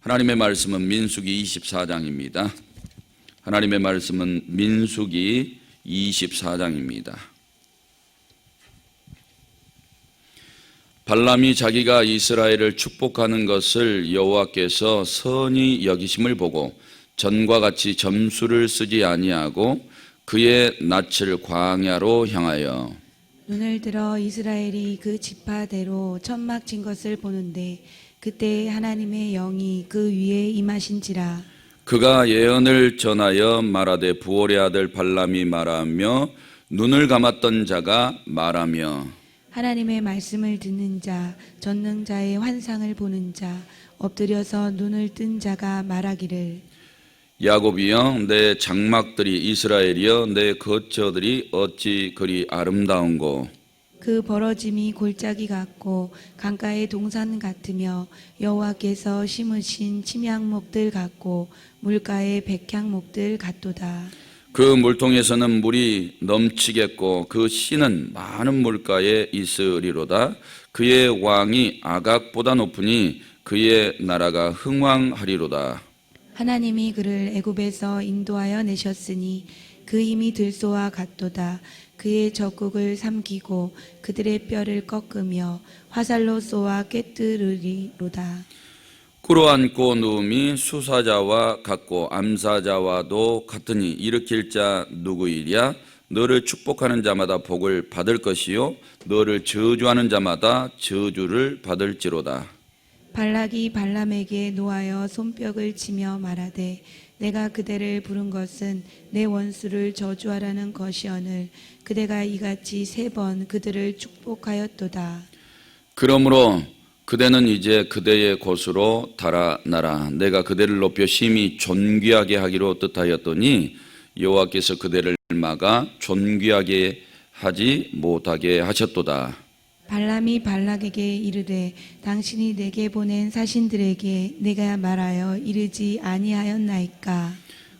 하나님의 말씀은 민수기 24장입니다. 하나님의 말씀은 민수기 24장입니다. 발람이 자기가 이스라엘을 축복하는 것을 여호와께서 선히 여기심을 보고 전과 같이 점수를 쓰지 아니하고 그의 낯을 광야로 향하여 눈을 들어 이스라엘이 그 지파대로 천막 친 것을 보는데 그때 하나님의 영이 그 위에 임하신지라. 그가 예언을 전하여 말하되 부올의 아들 발람이 말하며 눈을 감았던 자가 말하며 하나님의 말씀을 듣는 자, 전능자의 환상을 보는 자, 엎드려서 눈을 뜬 자가 말하기를 야곱이여 내 장막들이 이스라엘이여 내 거처들이 어찌 그리 아름다운고 그 벌어짐이 골짜기 같고 강가의 동산 같으며 여호와께서 심으신 침향목들 같고 물가의 백향목들 같도다. 그 물통에서는 물이 넘치겠고 그 씨는 많은 물가에 있으리로다. 그의 왕이 아각보다 높으니 그의 나라가 흥왕하리로다. 하나님이 그를 애굽에서 인도하여 내셨으니 그 힘이 들소와 같도다. 그의 적국을 삼키고 그들의 뼈를 꺾으며 화살로 쏘아 꿰뚫으리로다. 꿇어앉고 누움이 수사자와 같고 암사자와도 같으니 일으킬 자 누구이랴? 너를 축복하는 자마다 복을 받을 것이요 너를 저주하는 자마다 저주를 받을지로다. 발락이 발람에게 노하여 손뼉을 치며 말하되 내가 그대를 부른 것은 내 원수를 저주하라는 것이오늘 그대가 이같이 3번 그들을 축복하였도다. 그러므로 그대는 이제 그대의 곳으로 달아나라. 내가 그대를 높여 심히 존귀하게 하기로 뜻하였더니 여호와께서 그대를 막아 존귀하게 하지 못하게 하셨도다. 발람이 발락에게 이르되 당신이 내게 보낸 사신들에게 내가 말하여 이르지 아니하였나이까.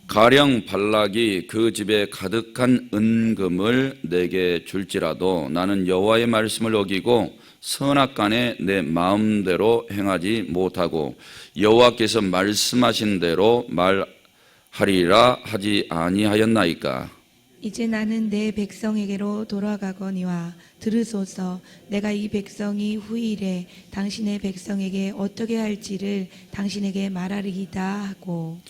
가령 발락이 그 집에 가득한 은금을 내게 줄지라도 나는 여호와의 말씀을 어기고 선악간에 내 마음대로 행하지 못하고 여호와께서 말씀하신 대로 말하리라 하지 아니하였나이까. 이제 나는 내 백성에게로 돌아가거니와 들으소서. 내가 이 백성이 후일에 당신의 백성에게 어떻게 할지를 당신에게 말하리이다 하고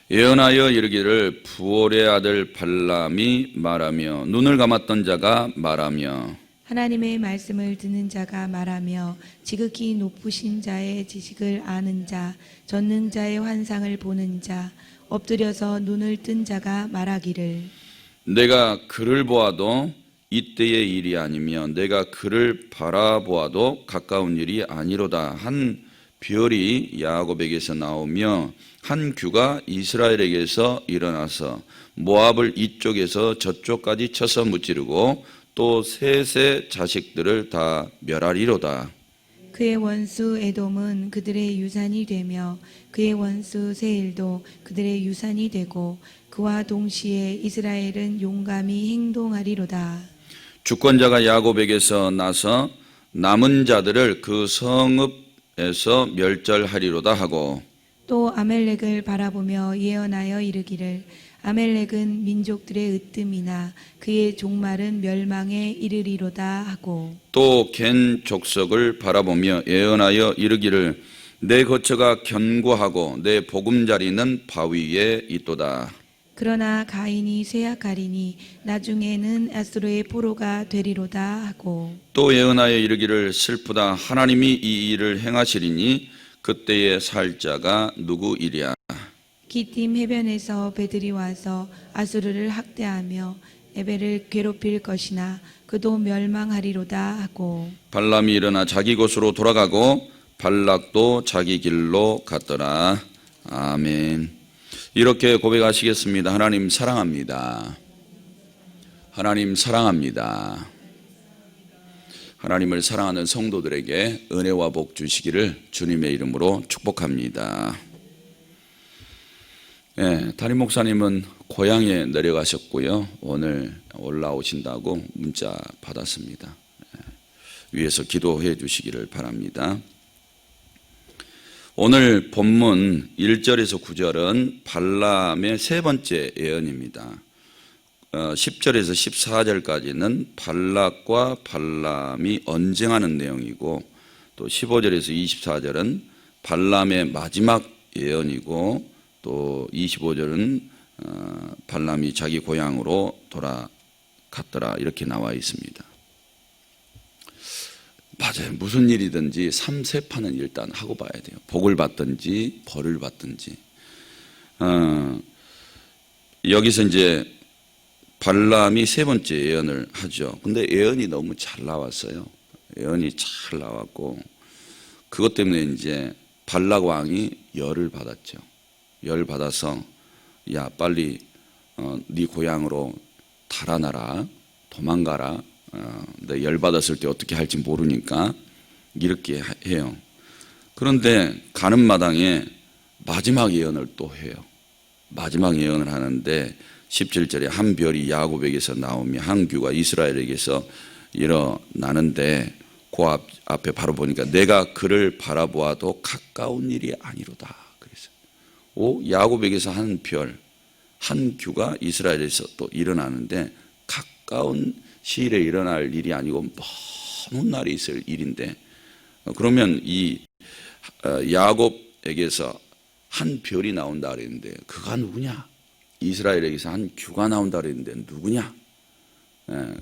예언하여 이르기를 부올의 아들 발람이 말하며 눈을 감았던 자가 말하며 하나님의 말씀을 듣는 자가 말하며 지극히 높으신 자의 지식을 아는 자, 전능자의 환상을 보는 자, 엎드려서 눈을 뜬 자가 말하기를 내가 그를 보아도 이때의 일이 아니며 내가 그를 바라보아도 가까운 일이 아니로다. 한 별이 야곱에게서 나오며 한 규가 이스라엘에게서 일어나서 모압을 이쪽에서 저쪽까지 쳐서 무찌르고 또 셋의 자식들을 다 멸하리로다. 그의 원수 에돔은 그들의 유산이 되며 그의 원수 세일도 그들의 유산이 되고 그와 동시에 이스라엘은 용감히 행동하리로다. 주권자가 야곱에게서 나서 남은 자들을 그 성읍에서 멸절하리로다 하고 또 아멜렉을 바라보며 예언하여 이르기를 아멜렉은 민족들의 으뜸이나 그의 종말은 멸망에 이르리로다 하고 또 겐 족속을 바라보며 예언하여 이르기를 내 거처가 견고하고 내 보금자리는 바위에 있도다. 그러나 가인이 쇠약하리니 나중에는 아수르의 포로가 되리로다 하고 또 예언하여 이르기를 슬프다. 하나님이 이 일을 행하시리니 그때의 살 자가 누구이랴. 기띔 해변에서 배들이 와서 아수르를 학대하며 에벨을 괴롭힐 것이나 그도 멸망하리로다 하고 발람이 일어나 자기 곳으로 돌아가고 발락도 자기 길로 갔더라. 아멘. 이렇게 고백하시겠습니다. 하나님 사랑합니다. 하나님 사랑합니다. 하나님을 사랑하는 성도들에게 은혜와 복 주시기를 주님의 이름으로 축복합니다. 담임 목사님은 고향에 내려가셨고요. 오늘 올라오신다고 문자 받았습니다. 위에서 기도해 주시기를 바랍니다. 오늘 본문 1절에서 9절은 발람의 세 번째 예언입니다. 10절에서 14절까지는 발락과 발람이 언쟁하는 내용이고, 또 15절에서 24절은 발람의 마지막 예언이고, 또 25절은 발람이 자기 고향으로 돌아갔더라, 이렇게 나와 있습니다. 맞아요. 무슨 일이든지 3세파는 일단 하고 봐야 돼요. 복을 받든지 벌을 받든지. 여기서 이제 발람이 세 번째 예언을 하죠. 근데 예언이 너무 잘 나왔어요. 예언이 잘 나왔고, 그것 때문에 이제 발락 왕이 열을 받았죠. 열을 받아서, 야, 빨리 네 고향으로 달아나라, 도망가라. 내 열 받았을 때 어떻게 할지 모르니까 이렇게 해요. 그런데 가는 마당에 마지막 예언을 또 해요. 마지막 예언을 하는데 17절에 한 별이 야곱에게서 나오며 한 규가 이스라엘에게서 일어나는데, 그 앞에 바로 보니까 내가 그를 바라보아도 가까운 일이 아니로다. 그래서 야곱에게서 한 별, 한 규가 이스라엘에서 또 일어나는데 가까운 시일에 일어날 일이 아니고 먼 날이 있을 일인데, 그러면 이 야곱에게서 한 별이 나온다 그랬는데 그가 누구냐? 이스라엘에게서 한 규가 나온다 그랬는데 누구냐?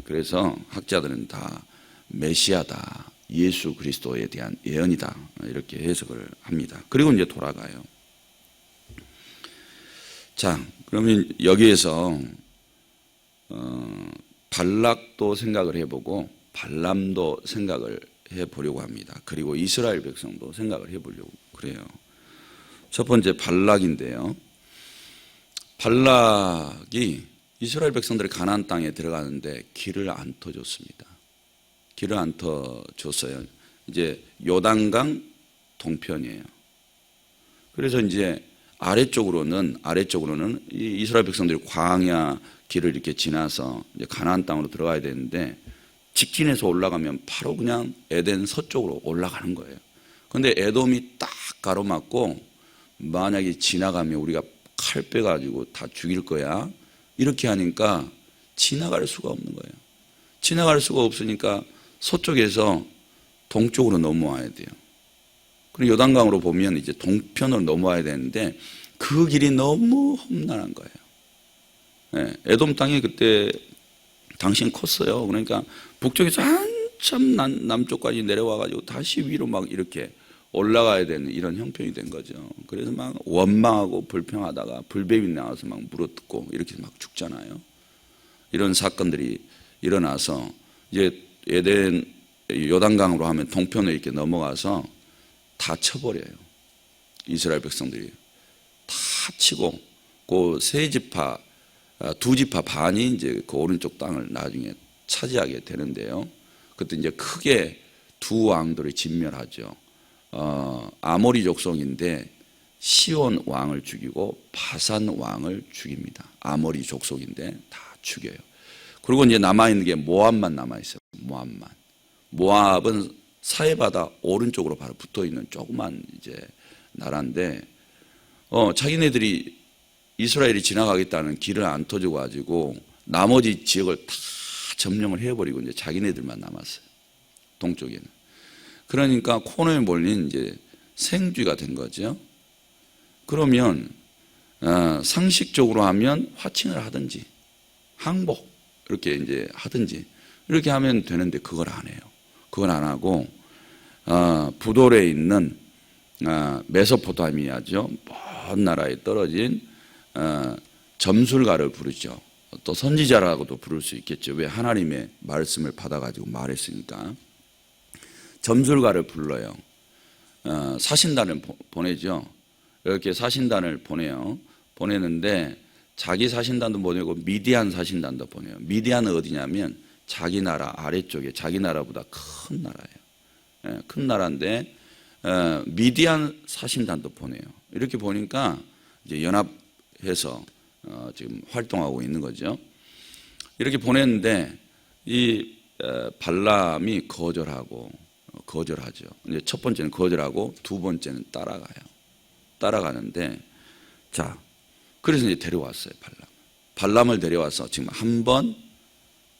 그래서 학자들은 다 메시아다, 예수 그리스도에 대한 예언이다, 이렇게 해석을 합니다. 그리고 이제 돌아가요. 자, 그러면 여기에서 발락도 생각을 해보고 발람도 생각을 해보려고 합니다. 그리고 이스라엘 백성도 생각을 해보려고 그래요. 첫 번째 발락인데요. 발락이 이스라엘 백성들이 가나안 땅에 들어가는데 길을 안 터줬습니다. 길을 안 터줬어요. 이제 요단강 동편이에요. 그래서 이제 아래쪽으로는 이 이스라엘 백성들이 광야 길을 이렇게 지나서 이제 가나안 땅으로 들어가야 되는데, 직진해서 올라가면 바로 그냥 에덴 서쪽으로 올라가는 거예요. 근데 에돔이 딱 가로막고, 만약에 지나가면 우리가 칼 빼가지고 다 죽일 거야, 이렇게 하니까 지나갈 수가 없는 거예요. 지나갈 수가 없으니까 서쪽에서 동쪽으로 넘어와야 돼요. 그리고 요단강으로 보면 이제 동편으로 넘어와야 되는데 그 길이 너무 험난한 거예요. 네, 에돔 땅이 그때 당시엔 컸어요. 그러니까 북쪽에서 한참 남쪽까지 내려와가지고 다시 위로 막 이렇게 올라가야 되는 이런 형편이 된 거죠. 그래서 막 원망하고 불평하다가 불뱀이 나와서 막 물어뜯고 이렇게 막 죽잖아요. 이런 사건들이 일어나서 이제 에덴 요단강으로 하면 동편을 이렇게 넘어가서 다 쳐버려요. 이스라엘 백성들이 다 치고 그 세 지파, 두 지파 반이 이제 그 오른쪽 땅을 나중에 차지하게 되는데요. 그때 이제 크게 두 왕들을 진멸하죠. 아모리 족속인데 시온 왕을 죽이고 바산 왕을 죽입니다. 아모리 족속인데 다 죽여요. 그리고 이제 남아있는 게 모압만 남아있어요. 모압은 사해바다 오른쪽으로 바로 붙어있는 조그만 이제 나라인데, 자기네들이 이스라엘이 지나가겠다는 길을 안 터져 가지고 나머지 지역을 다 점령을 해버리고 이제 자기네들만 남았어요. 동쪽에는. 그러니까 코너에 몰린 이제 생쥐가 된 거죠. 그러면 상식적으로 하면 화친을 하든지 항복 이렇게 이제 하든지 이렇게 하면 되는데 그걸 안 해요. 그걸 안 하고 부돌에 있는 메소포타미아죠. 먼 나라에 떨어진 점술가를 부르죠. 또 선지자라고도 부를 수 있겠죠. 왜? 하나님의 말씀을 받아가지고 말했으니까. 점술가를 불러요. 사신단을 보내죠. 이렇게 사신단을 보내요. 보내는데 자기 사신단도 보내고 미디안 사신단도 보내요. 미디안은 어디냐면 자기 나라 아래쪽에, 자기 나라보다 큰 나라예요. 큰 나라인데 미디안 사신단도 보내요. 이렇게 보니까 이제 연합해서 지금 활동하고 있는 거죠. 이렇게 보냈는데 이 발람이 거절하고 거절하죠. 이제 첫 번째는 거절하고 두 번째는 따라가요. 따라가는데 자, 그래서 이제 데려왔어요. 발람을 데려와서 지금 한 번,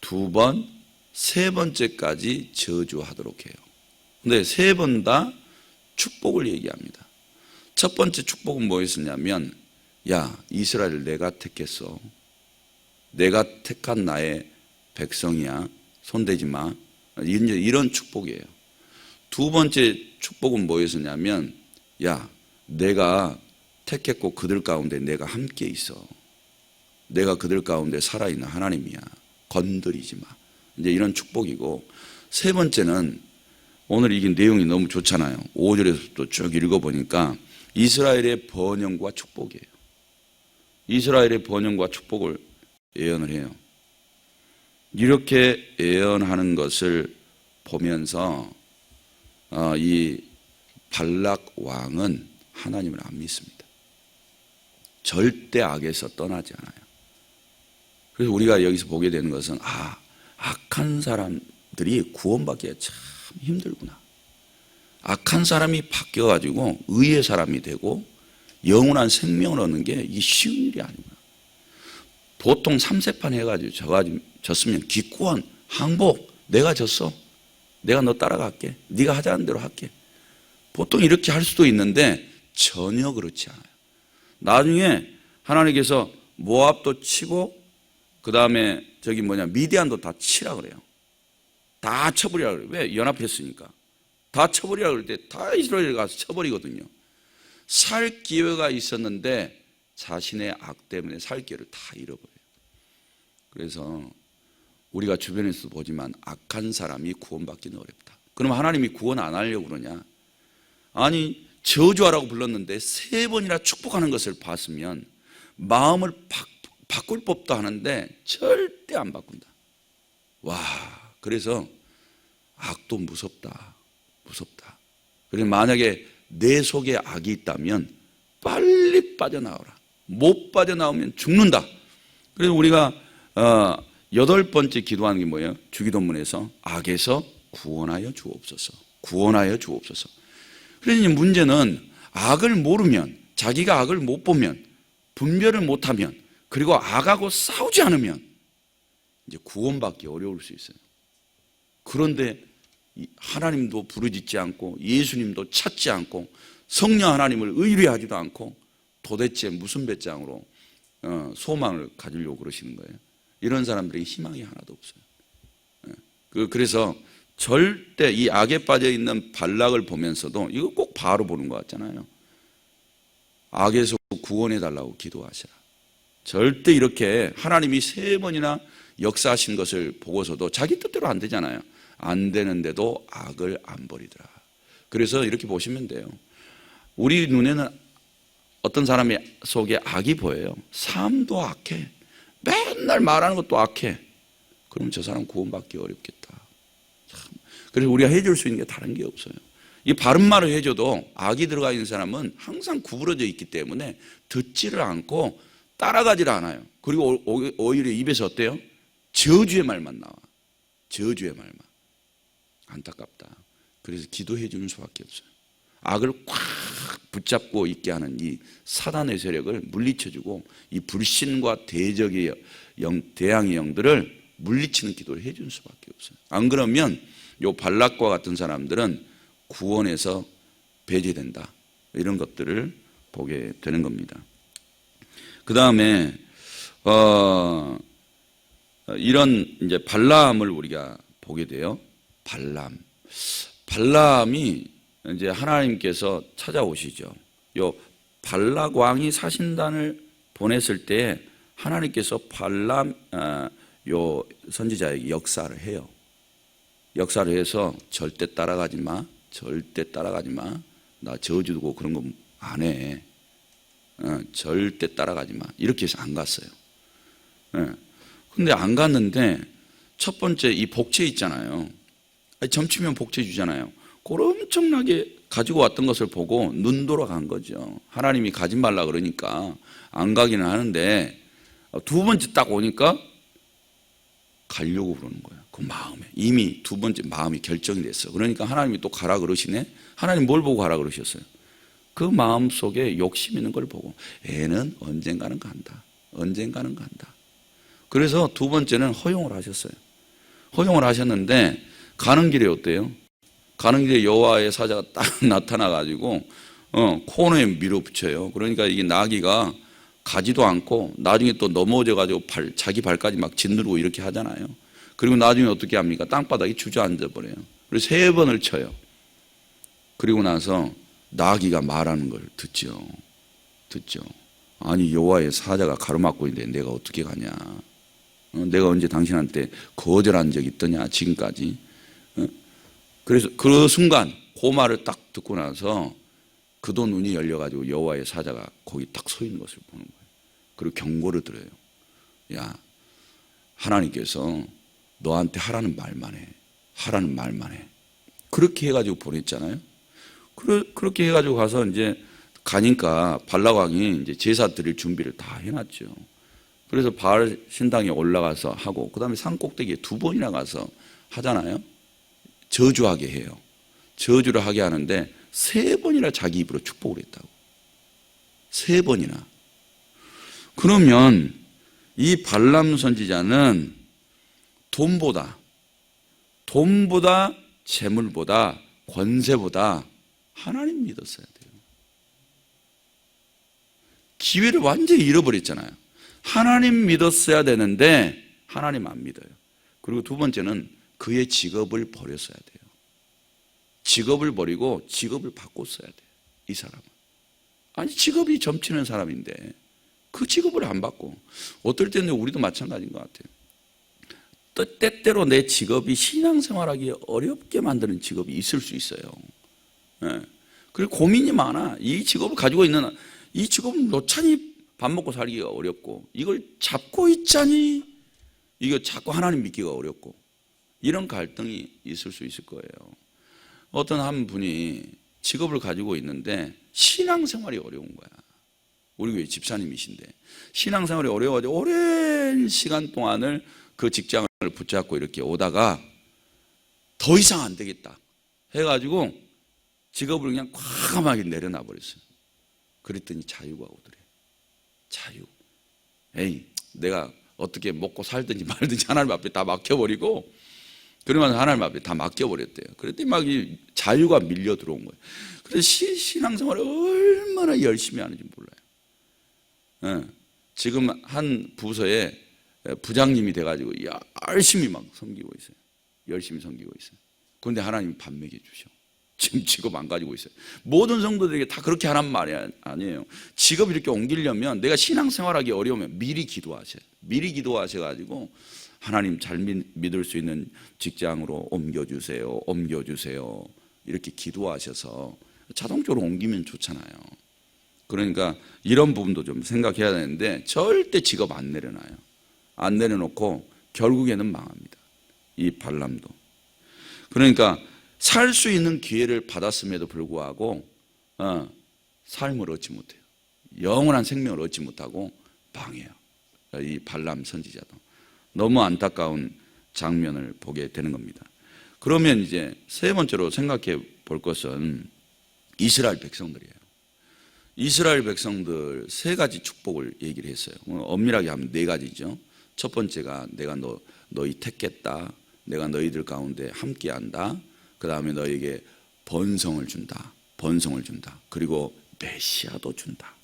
두 번, 세 번째까지 저주하도록 해요. 근데 세 번 다 축복을 얘기합니다. 첫 번째 축복은 뭐였었냐면, 야, 이스라엘 내가 택했어. 내가 택한 나의 백성이야. 손대지 마. 이런 축복이에요. 두 번째 축복은 뭐였었냐면, 야, 내가 택했고 그들 가운데 내가 함께 있어. 내가 그들 가운데 살아있는 하나님이야. 건드리지 마. 이제 이런 축복이고, 세 번째는 오늘 이게 내용이 너무 좋잖아요. 5절에서 또 쭉 읽어보니까 이스라엘의 번영과 축복이에요. 이스라엘의 번영과 축복을 예언을 해요. 이렇게 예언하는 것을 보면서 이 발락 왕은 하나님을 안 믿습니다. 절대 악에서 떠나지 않아요. 그래서 우리가 여기서 보게 되는 것은 악한 사람들이 구원받기가 참 힘들구나. 악한 사람이 바뀌어가지고 의의 사람이 되고 영원한 생명을 얻는 게 이게 쉬운 일이 아니구나. 보통 3세판 해가지고 졌으면 기권, 항복, 내가 졌어. 내가 너 따라갈게. 네가 하자는 대로 할게. 보통 이렇게 할 수도 있는데 전혀 그렇지 않아요. 나중에 하나님께서 모압도 치고 그 다음에 미디안도 다 치라 그래요. 다 쳐버리라 그래요. 왜? 연합했으니까. 다 쳐버리라 그럴 때 다 이스라엘 가서 쳐버리거든요. 살 기회가 있었는데 자신의 악 때문에 살 기회를 다 잃어버려요. 그래서 우리가 주변에서도 보지만 악한 사람이 구원받기는 어렵다. 그럼 하나님이 구원 안 하려고 그러냐? 아니, 저주하라고 불렀는데 세 번이나 축복하는 것을 봤으면 마음을 바꿀 법도 하는데 절대 안 바꾼다. 와, 그래서 악도 무섭다. 그래서 만약에 내 속에 악이 있다면 빨리 빠져나오라. 못 빠져나오면 죽는다. 그래서 우리가 8번째 기도하는 게 뭐예요? 주기도문에서 악에서 구원하여 주옵소서. 구원하여 주옵소서. 그래서 문제는 악을 모르면, 자기가 악을 못 보면, 분별을 못하면, 그리고 악하고 싸우지 않으면 이제 구원받기 어려울 수 있어요. 그런데 하나님도 부르짖지 않고 예수님도 찾지 않고 성령 하나님을 의뢰하지도 않고 도대체 무슨 배짱으로 소망을 가지려고 그러시는 거예요. 이런 사람들이 희망이 하나도 없어요. 그래서 절대 이 악에 빠져 있는 발락을 보면서도 이거 꼭 바로 보는 것 같잖아요. 악에서 구원해 달라고 기도하시라. 절대 이렇게 하나님이 3번이나 역사하신 것을 보고서도 자기 뜻대로 안 되잖아요. 안 되는데도 악을 안 버리더라. 그래서 이렇게 보시면 돼요. 우리 눈에는 어떤 사람의 속에 악이 보여요. 삶도 악해. 맨날 말하는 것도 악해. 그럼 저 사람 구원받기 어렵겠다. 참. 그래서 우리가 해줄 수 있는 게 다른 게 없어요. 이 바른 말을 해줘도 악이 들어가 있는 사람은 항상 구부러져 있기 때문에 듣지를 않고 따라가지를 않아요. 그리고 오히려 입에서 어때요? 저주의 말만 나와. 저주의 말만. 안타깝다. 그래서 기도해 주는 수밖에 없어요. 악을 꽉 붙잡고 있게 하는 이 사단의 세력을 물리쳐주고 이 불신과 대적의 대항의 영들을 물리치는 기도를 해 주는 수밖에 없어요. 안 그러면 요 발락과 같은 사람들은 구원에서 배제된다. 이런 것들을 보게 되는 겁니다. 그 다음에 이런 이제 발람을 우리가 보게 돼요. 발람이 이제 하나님께서 찾아오시죠. 요 발락 왕이 사신단을 보냈을 때 하나님께서 발람 요 선지자에게 역사를 해요. 역사를 해서 절대 따라가지 마. 절대 따라가지 마. 나 저주 두고 그런 거 안 해. 절대 따라가지 마. 이렇게 해서 안 갔어요. 근데 안 갔는데 첫 번째 이 복채 있잖아요. 점치면 복채 주잖아요. 그걸 엄청나게 가지고 왔던 것을 보고 눈 돌아간 거죠. 하나님이 가지 말라 그러니까 안 가기는 하는데 두 번째 딱 오니까 가려고 그러는 거야. 그 마음에 이미 두 번째 마음이 결정이 됐어. 그러니까 하나님이 또 가라 그러시네. 하나님 뭘 보고 가라 그러셨어요? 그 마음 속에 욕심 있는 걸 보고 애는 언젠가는 간다. 언젠가는 간다. 그래서 두 번째는 허용을 하셨어요. 허용을 하셨는데 가는 길에 어때요? 가는 길에 여호와의 사자가 딱 나타나가지고 코너에 밀어붙여요. 그러니까 이게 나귀가 가지도 않고 나중에 또 넘어져가지고 자기 발까지 막 짓누르고 이렇게 하잖아요. 그리고 나중에 어떻게 합니까? 땅바닥에 주저앉아 버려요. 그래서 3번을 쳐요. 그리고 나서 나귀가 말하는 걸 듣죠. 아니 여호와의 사자가 가로막고 있는데 내가 어떻게 가냐? 내가 언제 당신한테 거절한 적이 있더냐 지금까지? 그래서 그 순간 그 말을 딱 듣고 나서 그도 눈이 열려가지고 여호와의 사자가 거기 딱 서 있는 것을 보는 거예요. 그리고 경고를 드려요. 야, 하나님께서 너한테 하라는 말만 해. 그렇게 해가지고 보냈잖아요. 그렇게 해가지고 가서 이제 가니까 발락왕이 이제 제사 드릴 준비를 다 해놨죠. 그래서 바알 신당에 올라가서 하고, 그 다음에 산 꼭대기에 2번이나 가서 하잖아요. 저주하게 해요. 저주를 하게 하는데 3번이나 자기 입으로 축복을 했다고. 3번이나. 그러면 이 발람 선지자는 돈보다 재물보다 권세보다 하나님 믿었어야 돼요. 기회를 완전히 잃어버렸잖아요. 하나님 믿었어야 되는데 하나님 안 믿어요. 그리고 두 번째는 그의 직업을 버렸어야 돼요. 직업을 버리고 직업을 바꿨어야 돼요. 이 사람은. 아니 직업이 점치는 사람인데 그 직업을 안 바꿔. 어떨 때는 우리도 마찬가지인 것 같아요. 때때로 내 직업이 신앙생활하기 어렵게 만드는 직업이 있을 수 있어요. 네. 그리고 고민이 많아. 이 직업을 가지고 있는 이 직업은 노찬히 밥 먹고 살기가 어렵고, 이걸 잡고 있자니 이거 자꾸 하나님 믿기가 어렵고, 이런 갈등이 있을 수 있을 거예요. 어떤 한 분이 직업을 가지고 있는데 신앙생활이 어려운 거야. 우리 교회 집사님이신데 신앙생활이 어려워가지고 오랜 시간 동안을 그 직장을 붙잡고 이렇게 오다가 더 이상 안 되겠다 해가지고 직업을 그냥 과감하게 내려놔 버렸어요. 그랬더니 자유가 오더래. 자유. 에이, 내가 어떻게 먹고 살든지 말든지 하나님 앞에 다 맡겨버리고, 그러면서 하나님 앞에 다 맡겨버렸대요. 그랬더니 막 이 자유가 밀려 들어온 거예요. 그래서 신앙생활을 얼마나 열심히 하는지 몰라요. 지금 한 부서에 부장님이 돼가지고 열심히 막 섬기고 있어요. 열심히 섬기고 있어요. 그런데 하나님이 밥 먹여주셔. 지금 직업 안 가지고 있어요. 모든 성도들에게 다 그렇게 하란 말이 아니에요. 직업 이렇게 옮기려면, 내가 신앙생활하기 어려우면 미리 기도하셔요. 미리 기도하셔가지고 하나님 잘 믿을 수 있는 직장으로 옮겨주세요. 이렇게 기도하셔서 자동적으로 옮기면 좋잖아요. 그러니까 이런 부분도 좀 생각해야 되는데 절대 직업 안 내려놔요. 안 내려놓고 결국에는 망합니다. 이 발람도. 그러니까 살 수 있는 기회를 받았음에도 불구하고 삶을 얻지 못해요. 영원한 생명을 얻지 못하고 망해요. 이 발람 선지자도. 너무 안타까운 장면을 보게 되는 겁니다. 그러면 이제 세 번째로 생각해 볼 것은 이스라엘 백성들이에요. 이스라엘 백성들 3가지 축복을 얘기를 했어요. 엄밀하게 하면 4가지죠. 첫 번째가 내가 너희 택했다. 내가 너희들 가운데 함께한다. 그 다음에 너에게 번성을 준다. 그리고 메시아도 준다.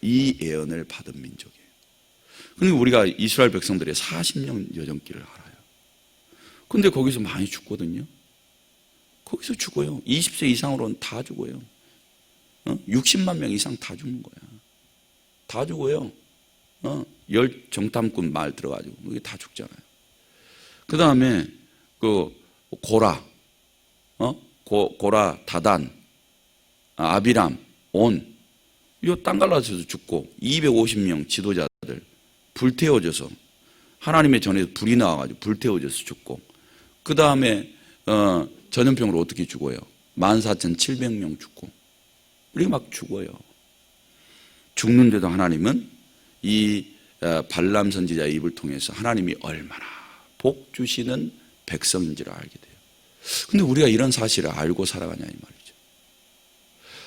이 예언을 받은 민족이에요. 그러니까 우리가 이스라엘 백성들의 40년 여정길을 알아요. 근데 거기서 많이 죽거든요. 거기서 죽어요. 20세 이상으로는 다 죽어요. 60만 명 이상 다 죽는 거야. 다 죽어요. 열 정탐꾼 말 들어가지고 이게 다 죽잖아요. 그 다음에 그 고라, 고라, 다단, 아비람, 온, 이거 땅 갈라져서 죽고 250명 지도자들 불태워져서 하나님의 전에서 불이 나와가지고 불태워져서 죽고, 그 다음에 전염병으로 어떻게 죽어요? 14,700명 죽고, 우리 막 죽어요. 죽는데도 하나님은 이 발람 선지자의 입을 통해서 하나님이 얼마나 복 주시는 백성인 줄 알게 돼요. 근데 우리가 이런 사실을 알고 살아가냐 이 말이죠.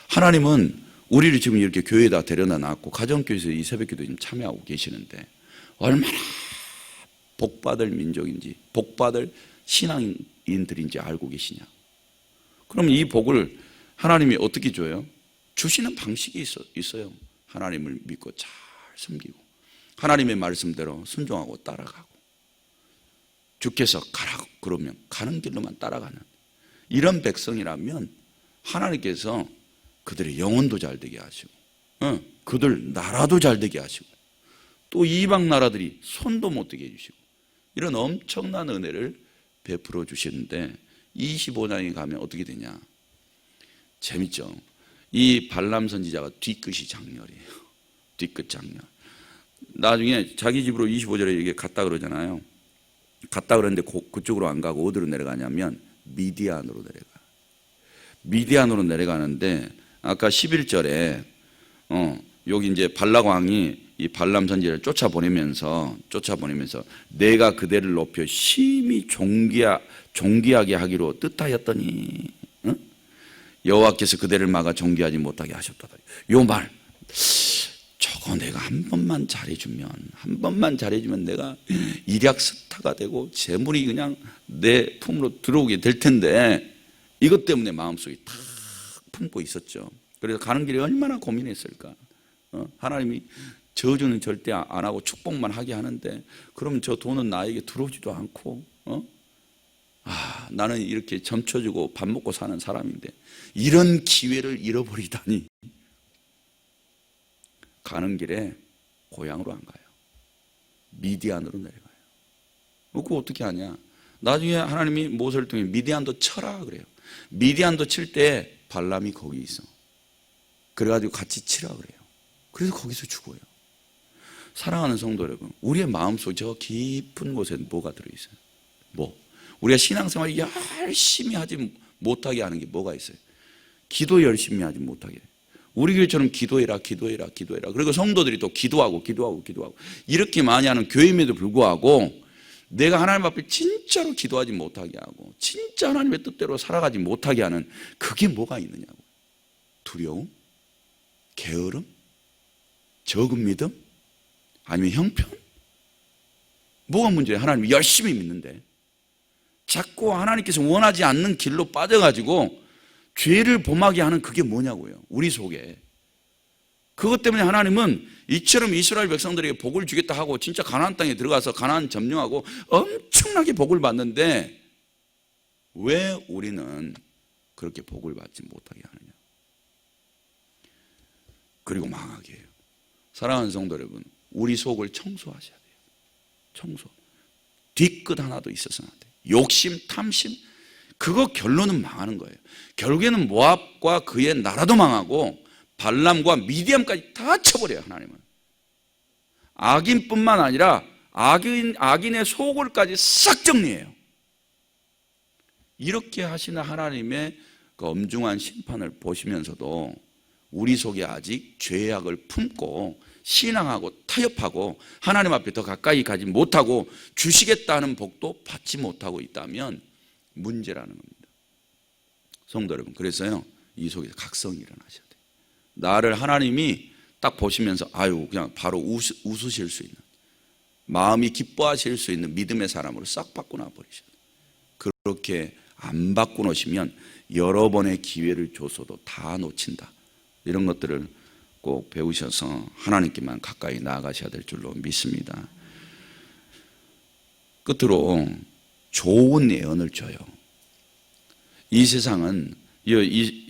하나님은 우리를 지금 이렇게 교회에다 데려다 놨고 가정교회에서 이 새벽기도 지금 참여하고 계시는데 얼마나 복받을 민족인지 복받을 신앙인들인지 알고 계시냐. 그러면 이 복을 하나님이 어떻게 줘요? 주시는 방식이 있어요. 하나님을 믿고 잘 섬기고 하나님의 말씀대로 순종하고 따라가고 주께서 가라고 그러면 가는 길로만 따라가는 이런 백성이라면 하나님께서 그들의 영혼도 잘 되게 하시고 그들 나라도 잘 되게 하시고 또 이방 나라들이 손도 못 대게 해주시고 이런 엄청난 은혜를 베풀어 주시는데 25장에 가면 어떻게 되냐. 재밌죠. 이 발람 선지자가 뒤끝이 장렬이에요. 뒤끝 장렬. 나중에 자기 집으로 25절에 이게 갔다 그러잖아요. 갔다 그러는데 그쪽으로 안 가고 어디로 내려가냐면 미디안으로 내려가. 미디안으로 내려가는데 아까 11절에 여기 이제 발락 왕이 이 발람 선지자를 쫓아보내면서 내가 그대를 높여 심히 존귀하게 하기로 뜻하였더니 여호와께서 그대를 막아 존귀하지 못하게 하셨다. 요 말 저거 내가 한 번만 잘해주면 내가 일약 스타가 되고 재물이 그냥 내 품으로 들어오게 될 텐데 이것 때문에 마음속에 탁 품고 있었죠. 그래서 가는 길에 얼마나 고민했을까. 하나님이 저주는 절대 안 하고 축복만 하게 하는데 그럼 저 돈은 나에게 들어오지도 않고 나는 이렇게 점쳐주고 밥 먹고 사는 사람인데 이런 기회를 잃어버리다니. 가는 길에 고향으로 안 가요. 미디안으로 내려가요. 그거 어떻게 하냐. 나중에 하나님이 모세를 통해 미디안도 쳐라 그래요. 미디안도 칠 때 발람이 거기 있어. 그래가지고 같이 치라 그래요. 그래서 거기서 죽어요. 사랑하는 성도 여러분, 우리의 마음속 저 깊은 곳에 뭐가 들어있어요? 우리가 신앙생활 열심히 하지 못하게 하는 게 뭐가 있어요? 기도 열심히 하지 못하게. 우리 교회처럼 기도해라. 그리고 성도들이 또 기도하고 이렇게 많이 하는 교회임에도 불구하고 내가 하나님 앞에 진짜로 기도하지 못하게 하고 진짜 하나님의 뜻대로 살아가지 못하게 하는 그게 뭐가 있느냐고. 두려움? 게으름? 적은 믿음? 아니면 형편? 뭐가 문제예요? 하나님 열심히 믿는데 자꾸 하나님께서 원하지 않는 길로 빠져가지고 죄를 범하게 하는 그게 뭐냐고요. 우리 속에. 그것 때문에 하나님은 이처럼 이스라엘 백성들에게 복을 주겠다 하고 진짜 가나안 땅에 들어가서 가나안 점령하고 엄청나게 복을 받는데 왜 우리는 그렇게 복을 받지 못하게 하느냐. 그리고 망하게 해요. 사랑하는 성도 여러분, 우리 속을 청소하셔야 돼요. 청소. 뒤끝 하나도 있어서는 안 돼요. 욕심, 탐심, 그거 결론은 망하는 거예요. 결국에는 모압과 그의 나라도 망하고 발람과 미디안까지 다 쳐버려요. 하나님은. 악인뿐만 아니라 악인의 속을까지 싹 정리해요. 이렇게 하시는 하나님의 그 엄중한 심판을 보시면서도 우리 속에 아직 죄악을 품고 신앙하고 타협하고 하나님 앞에 더 가까이 가지 못하고 주시겠다는 복도 받지 못하고 있다면 문제라는 겁니다. 성도 여러분, 그래서요 이 속에서 각성이 일어나셔야 돼요. 나를 하나님이 딱 보시면서 그냥 바로 웃으실 수 있는, 마음이 기뻐하실 수 있는 믿음의 사람으로 싹 바꾸나 버리셔야 돼요. 그렇게 안 바꾸시면 여러 번의 기회를 줘서도 다 놓친다. 이런 것들을 꼭 배우셔서 하나님께만 가까이 나아가셔야 될 줄로 믿습니다. 끝으로 좋은 예언을 줘요. 이 세상은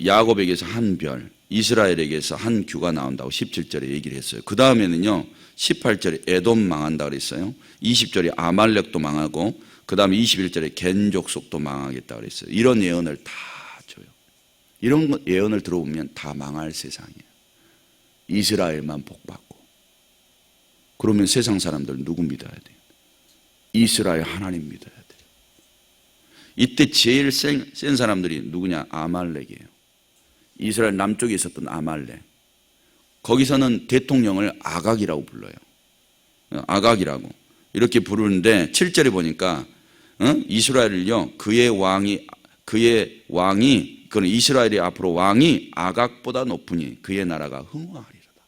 야곱에게서 한 별, 이스라엘에게서 한 규가 나온다고 17절에 얘기를 했어요. 그 다음에는요 18절에 에돔 망한다 그랬어요. 20절에 아말렉도 망하고 그 다음에 21절에 겐족속도 망하겠다 그랬어요. 이런 예언을 다 줘요. 이런 예언을 들어보면 다 망할 세상이에요. 이스라엘만 복받고. 그러면 세상 사람들 누구 믿어야 돼요? 이스라엘 하나님 믿어야 돼요. 이때 제일 센 사람들이 누구냐? 아말렉이에요. 이스라엘 남쪽에 있었던 아말렉. 거기서는 대통령을 아각이라고 불러요. 아각이라고. 이렇게 부르는데 7절에 보니까 이스라엘을요 그의 왕이 그는 이스라엘이 앞으로 왕이 아각보다 높으니 그의 나라가 흥왕하리로다.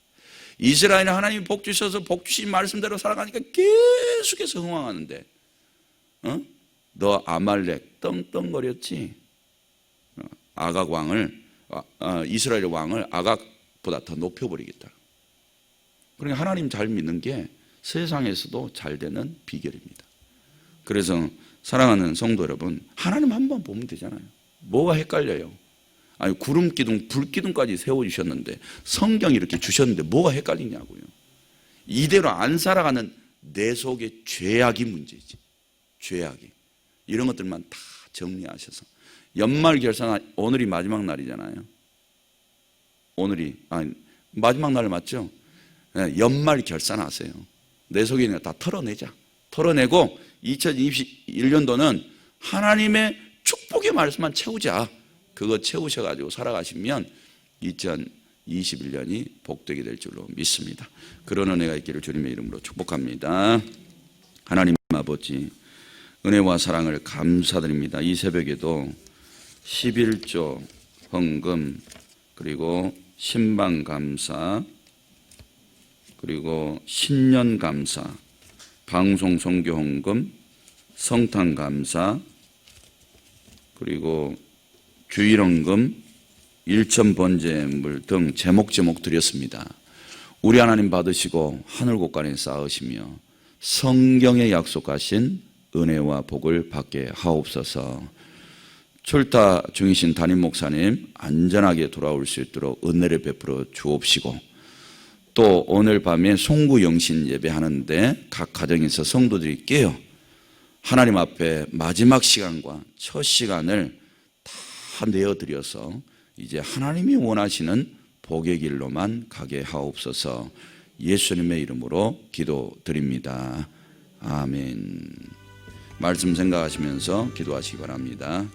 이스라엘은 하나님이 복 주셔서 복 주신 말씀대로 살아가니까 계속해서 흥왕하는데 너 아말렉 떵떵거렸지? 아각 왕을 이스라엘 왕을 아각보다 더 높여버리겠다. 그러니까 하나님 잘 믿는 게 세상에서도 잘 되는 비결입니다. 그래서 사랑하는 성도 여러분, 하나님 한번 보면 되잖아요. 뭐가 헷갈려요? 아니 구름 기둥, 불 기둥까지 세워주셨는데 성경 이렇게 주셨는데 뭐가 헷갈리냐고요. 이대로 안 살아가는 내 속의 죄악이 문제지. 죄악이. 이런 것들만 다 정리하셔서 연말 결산, 오늘이 마지막 날이잖아요. 마지막 날 맞죠? 연말 결산하세요. 내 속에 있는 거 다 털어내자. 털어내고 2021년도는 하나님의 축복의 말씀만 채우자. 그거 채우셔가지고 살아가시면 2021년이 복되게 될 줄로 믿습니다. 그런 은혜가 있기를 주님의 이름으로 축복합니다. 하나님 아버지, 은혜와 사랑을 감사드립니다. 이 새벽에도 11조 헌금, 그리고 신방감사, 그리고 신년감사, 방송 선교 헌금, 성탄감사, 그리고 주일헌금, 일천 번제물 등 제목 드렸습니다. 우리 하나님 받으시고 하늘 곳간에 쌓으시며 성경에 약속하신 은혜와 복을 받게 하옵소서. 출타 중이신 담임 목사님 안전하게 돌아올 수 있도록 은혜를 베풀어 주옵시고, 또 오늘 밤에 송구 영신 예배하는데 각 가정에서 성도들이 깨어 하나님 앞에 마지막 시간과 첫 시간을 다 내어드려서 이제 하나님이 원하시는 복의 길로만 가게 하옵소서. 예수님의 이름으로 기도드립니다. 아멘. 말씀 생각하시면서 기도하시기 바랍니다.